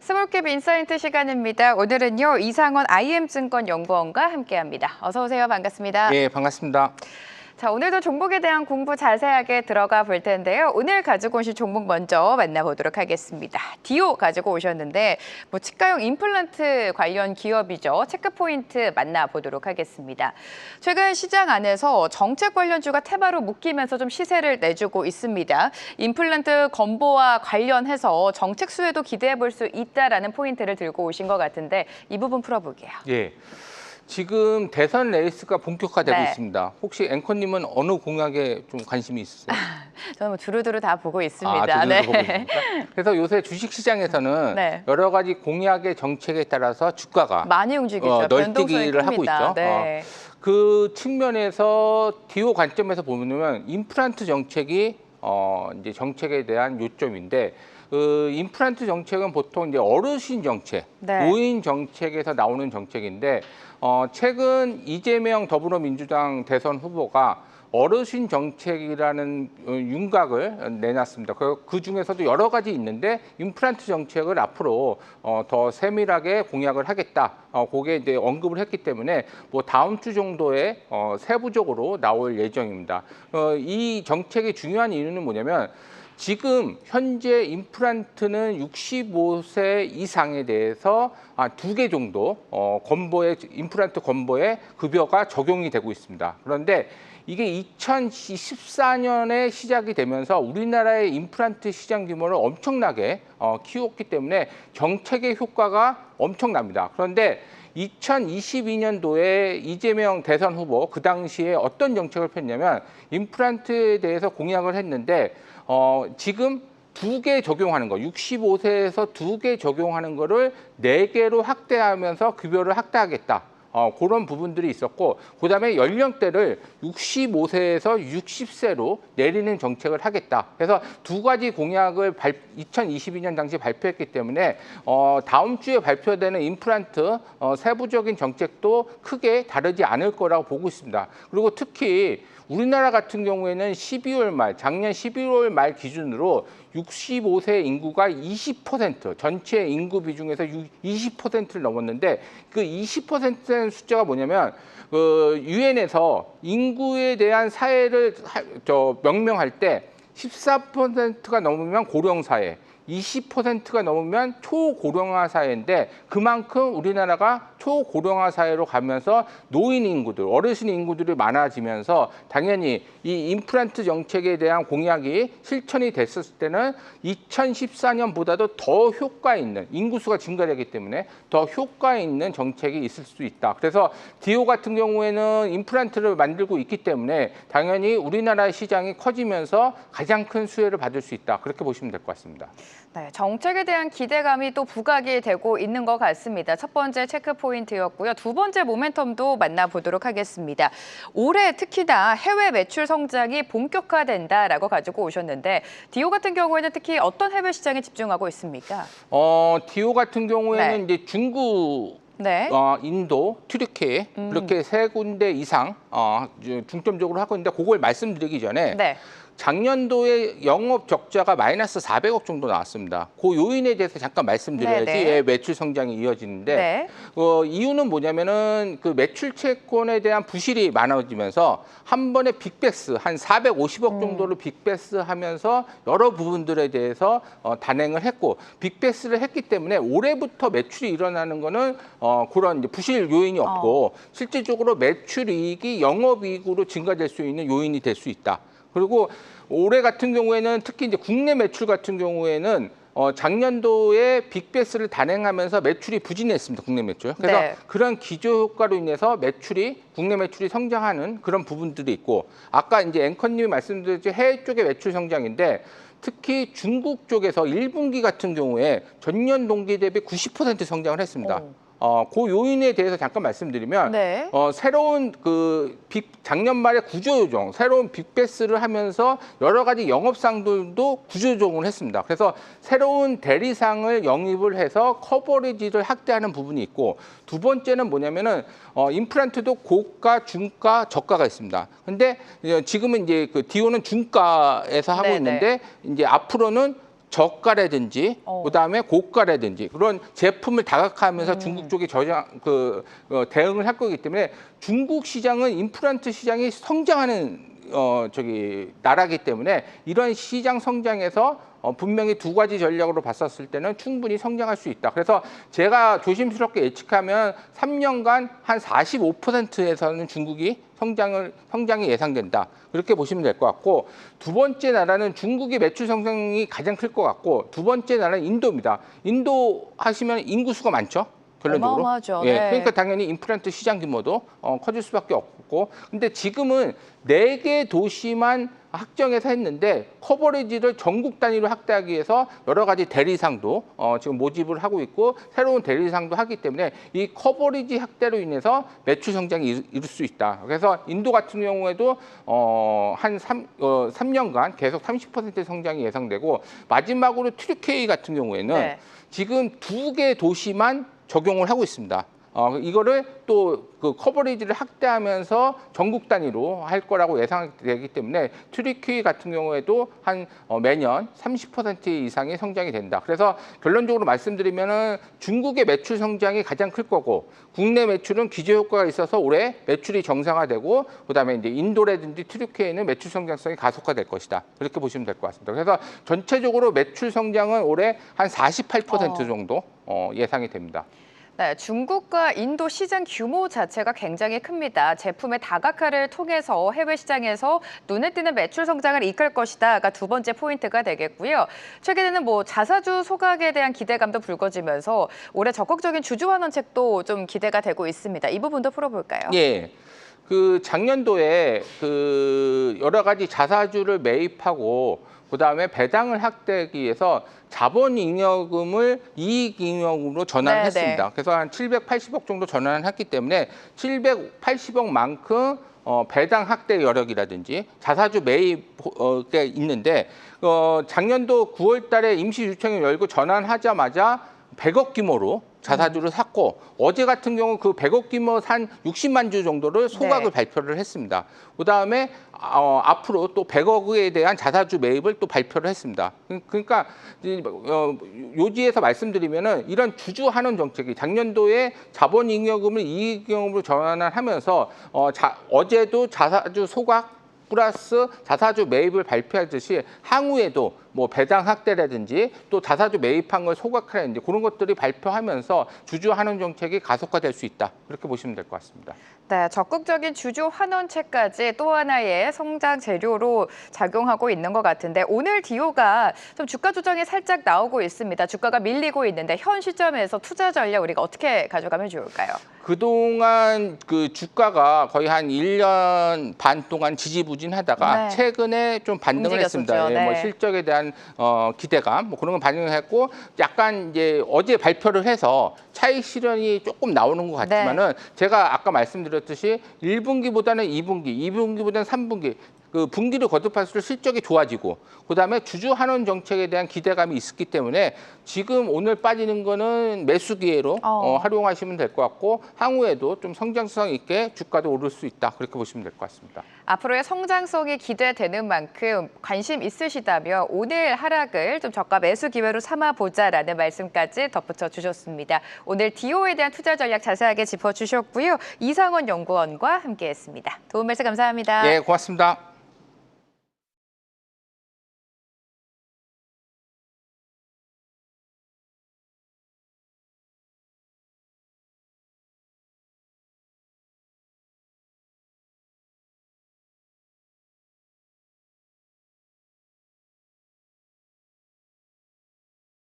스몰캡 인사이트 시간입니다. 오늘은요, 이상원 IM증권 연구원과 함께합니다. 어서 오세요. 반갑습니다. 예, 반갑습니다. 자, 오늘도 종목에 대한 공부 자세하게 들어가 볼 텐데요. 오늘 가지고 오신 종목 먼저 만나보도록 하겠습니다. 디오 가지고 오셨는데 치과용 임플란트 관련 기업이죠. 체크포인트 만나보도록 하겠습니다. 최근 시장 안에서 정책 관련주가 테마로 묶이면서 좀 시세를 내주고 있습니다. 임플란트 건보와 관련해서 정책 수혜도 기대해 볼 수 있다라는 포인트를 들고 오신 것 같은데 이 부분 풀어볼게요. 예. 지금 대선 레이스가 본격화되고 네. 있습니다. 혹시 앵커님은 어느 공약에 좀 관심이 있으세요? 저는 두루두루 다 보고 있습니다. 두루두루 보고 있습니까? 그래서 요새 주식시장에서는 네. 여러 가지 공약의 정책에 따라서 주가가 많이 움직이죠. 널뛰기를 하고 있죠. 네. 그 측면에서 디오 관점에서 보면 임플란트 정책이 이제 정책에 대한 요점인데 그 임플란트 정책은 보통 이제 어르신 정책, 네. 노인 정책에서 나오는 정책인데 최근 이재명 더불어민주당 대선 후보가 어르신 정책이라는 윤곽을 내놨습니다. 그 중에서도 여러 가지 있는데 임플란트 정책을 앞으로 더 세밀하게 공약을 하겠다. 그게 이제 언급을 했기 때문에 뭐 다음 주 정도에 세부적으로 나올 예정입니다. 이 정책의 중요한 이유는 뭐냐면 지금 현재 임플란트는 65세 이상에 대해서 2개 정도 임플란트 건보에 급여가 적용이 되고 있습니다. 그런데 이게 2014년에 시작이 되면서 우리나라의 임플란트 시장 규모를 엄청나게 키웠기 때문에 정책의 효과가 엄청납니다. 그런데 2022년도에 이재명 대선 후보 그 당시에 어떤 정책을 폈냐면 임플란트에 대해서 공약을 했는데 지금 2개 적용하는 거, 65세에서 2개 적용하는 거를 4개로 확대하면서 급여를 확대하겠다. 그런 부분들이 있었고, 그다음에 연령대를 65세에서 60세로 내리는 정책을 하겠다. 그래서 2가지 공약을 2022년 당시 발표했기 때문에 다음 주에 발표되는 임플란트 세부적인 정책도 크게 다르지 않을 거라고 보고 있습니다. 그리고 특히 우리나라 같은 경우에는 작년 12월 말 기준으로 65세 인구가 20%, 전체 인구 비중에서 20%를 넘었는데 그 20%의 숫자가 뭐냐면 유엔에서 인구에 대한 사회를 명명할 때 14%가 넘으면 고령 사회, 20%가 넘으면 초고령화 사회인데 그만큼 우리나라가 초고령화 사회로 가면서 노인 인구들, 어르신 인구들이 많아지면서 당연히 이 임플란트 정책에 대한 공약이 실천이 됐을 때는 2014년보다도 더 효과 있는 인구수가 증가되기 때문에 더 효과 있는 정책이 있을 수 있다. 그래서 디오 같은 경우에는 임플란트를 만들고 있기 때문에 당연히 우리나라 시장이 커지면서 가장 큰 수혜를 받을 수 있다. 그렇게 보시면 될 것 같습니다. 네, 정책에 대한 기대감이 또 부각이 되고 있는 것 같습니다. 첫 번째 체크 포인트였고요. 두 번째 모멘텀도 만나보도록 하겠습니다. 올해 특히나 해외 매출 성장이 본격화된다라고 가지고 오셨는데 디오 같은 경우에는 특히 어떤 해외 시장에 집중하고 있습니까? 디오 같은 경우에는 네. 이제 중국 네. 인도, 튀르키 이렇게 3군데 이상 중점적으로 하고 있는데 그걸 말씀드리기 전에 네. 작년도에 영업 적자가 마이너스 400억 정도 나왔습니다. 그 요인에 대해서 잠깐 말씀드려야지 네네. 매출 성장이 이어지는데 네. 이유는 뭐냐면은 그 매출 채권에 대한 부실이 많아지면서 한 번에 빅베스 한 450억 정도를 빅베스 하면서 여러 부분들에 대해서 단행을 했고 빅베스를 했기 때문에 올해부터 매출이 일어나는 거는 그런 이제 부실 요인이 없고 실질적으로 매출 이익이 영업이익으로 증가될 수 있는 요인이 될 수 있다. 그리고 올해 같은 경우에는 특히 이제 국내 매출 같은 경우에는 작년도에 빅베스를 단행하면서 매출이 부진했습니다. 국내 매출. 그래서 네. 그런 기저 효과로 인해서 국내 매출이 성장하는 그런 부분들이 있고 아까 이제 앵커님이 말씀드렸듯이 해외 쪽의 매출 성장인데 특히 중국 쪽에서 1분기 같은 경우에 전년 동기 대비 90% 성장을 했습니다. 그 요인에 대해서 잠깐 말씀드리면 네. 새로운 작년 말에 구조조정, 새로운 빅베스를 하면서 여러 가지 영업상들도 구조조정을 했습니다. 그래서 새로운 대리상을 영입을 해서 커버리지를 확대하는 부분이 있고 두 번째는 뭐냐면은 임플란트도 고가, 중가, 저가가 있습니다. 근데 지금은 이제 그 디오는 중가에서 하고 네네. 있는데 이제 앞으로는 저가라든지 그다음에 고가라든지 그런 제품을 다각화하면서 중국 쪽에 대응을 할 거기 때문에 중국 시장은 임플란트 시장이 성장하는 나라기 때문에 이런 시장 성장에서 분명히 두 가지 전략으로 봤었을 때는 충분히 성장할 수 있다. 그래서 제가 조심스럽게 예측하면 3년간 한 45%에서는 중국이 성장이 예상된다. 그렇게 보시면 될 것 같고, 두 번째 나라는 중국의 매출 성장이 가장 클 것 같고, 두 번째 나라는 인도입니다. 인도 하시면 인구수가 많죠. 결론적으로. 어마어마하죠. 예, 네. 그러니까 당연히 임플란트 시장 규모도 커질 수밖에 없고, 근데 지금은 4개 도시만 확정해서 했는데 커버리지를 전국 단위로 확대하기 위해서 여러 가지 대리상도 지금 모집을 하고 있고 새로운 대리상도 하기 때문에 이 커버리지 확대로 인해서 매출 성장이 이룰 수 있다. 그래서 인도 같은 경우에도 한 3년간 계속 30% 성장이 예상되고, 마지막으로 튀르키예 같은 경우에는 네. 지금 2개 도시만 적용을 하고 있습니다. 이거를 또 그 커버리지를 확대하면서 전국 단위로 할 거라고 예상되기 때문에 튀르키예 같은 경우에도 한 매년 30% 이상의 성장이 된다. 그래서 결론적으로 말씀드리면은 중국의 매출 성장이 가장 클 거고, 국내 매출은 기저 효과가 있어서 올해 매출이 정상화되고, 그다음에 이제 인도라든지 튀르키예는 매출 성장성이 가속화될 것이다. 그렇게 보시면 될 것 같습니다. 그래서 전체적으로 매출 성장은 올해 한 48% 정도 예상이 됩니다. 네, 중국과 인도 시장 규모 자체가 굉장히 큽니다. 제품의 다각화를 통해서 해외 시장에서 눈에 띄는 매출 성장을 이끌 것이다가 두 번째 포인트가 되겠고요. 최근에는 자사주 소각에 대한 기대감도 불거지면서 올해 적극적인 주주 환원책도 좀 기대가 되고 있습니다. 이 부분도 풀어볼까요? 예. 그 작년도에 그 여러 가지 자사주를 매입하고 그다음에 배당을 확대하기 위해서 자본잉여금을 이익잉여금으로 전환을 했습니다. 그래서 한 780억 정도 전환을 했기 때문에 780억만큼 배당 확대 여력이라든지 자사주 매입에 있는데, 작년도 9월 달에 임시 유통을 열고 전환하자마자 100억 규모로 자사주를 샀고, 어제 같은 경우 그 100억 규모 산 60만 주 정도를 소각을 발표를 했습니다. 그다음에 앞으로 또 100억에 대한 자사주 매입을 또 발표를 했습니다. 그러니까 요지에서 말씀드리면은 이런 주주 환원 정책이 작년도에 자본잉여금을 이익잉여금으로 전환하면서 어제도 자사주 소각 플러스 자사주 매입을 발표하듯이 향후에도 배당 확대라든지 또 자사주 매입한 걸 소각하라든지 그런 것들이 발표하면서 주주 환원 정책이 가속화될 수 있다. 그렇게 보시면 될 것 같습니다. 네, 적극적인 주주 환원책까지 또 하나의 성장 재료로 작용하고 있는 것 같은데, 오늘 디오가 좀 주가 조정이 살짝 나오고 있습니다. 주가가 밀리고 있는데 현 시점에서 투자 전략 우리가 어떻게 가져가면 좋을까요? 그동안 그 주가가 거의 한 1년 반 동안 지지부진하다가 최근에 좀 반등을 했습니다. 예, 실적에 대한 기대감 그런 건 반영을 했고, 약간 이제 어제 발표를 해서 차익 실현이 조금 나오는 것 같지만은 제가 아까 말씀드렸듯이 1분기보다는 2분기, 2분기보다는 3분기 그 분기를 거듭할수록 실적이 좋아지고, 그다음에 주주 환원 정책에 대한 기대감이 있었기 때문에 지금 오늘 빠지는 거는 매수 기회로 활용하시면 될 것 같고, 향후에도 좀 성장성 있게 주가도 오를 수 있다. 그렇게 보시면 될 것 같습니다. 앞으로의 성장성이 기대되는 만큼 관심 있으시다면 오늘 하락을 좀 저가 매수 기회로 삼아보자라는 말씀까지 덧붙여 주셨습니다. 오늘 디오에 대한 투자 전략 자세하게 짚어주셨고요. 이상원 연구원과 함께했습니다. 도움 말씀 감사합니다. 예, 고맙습니다.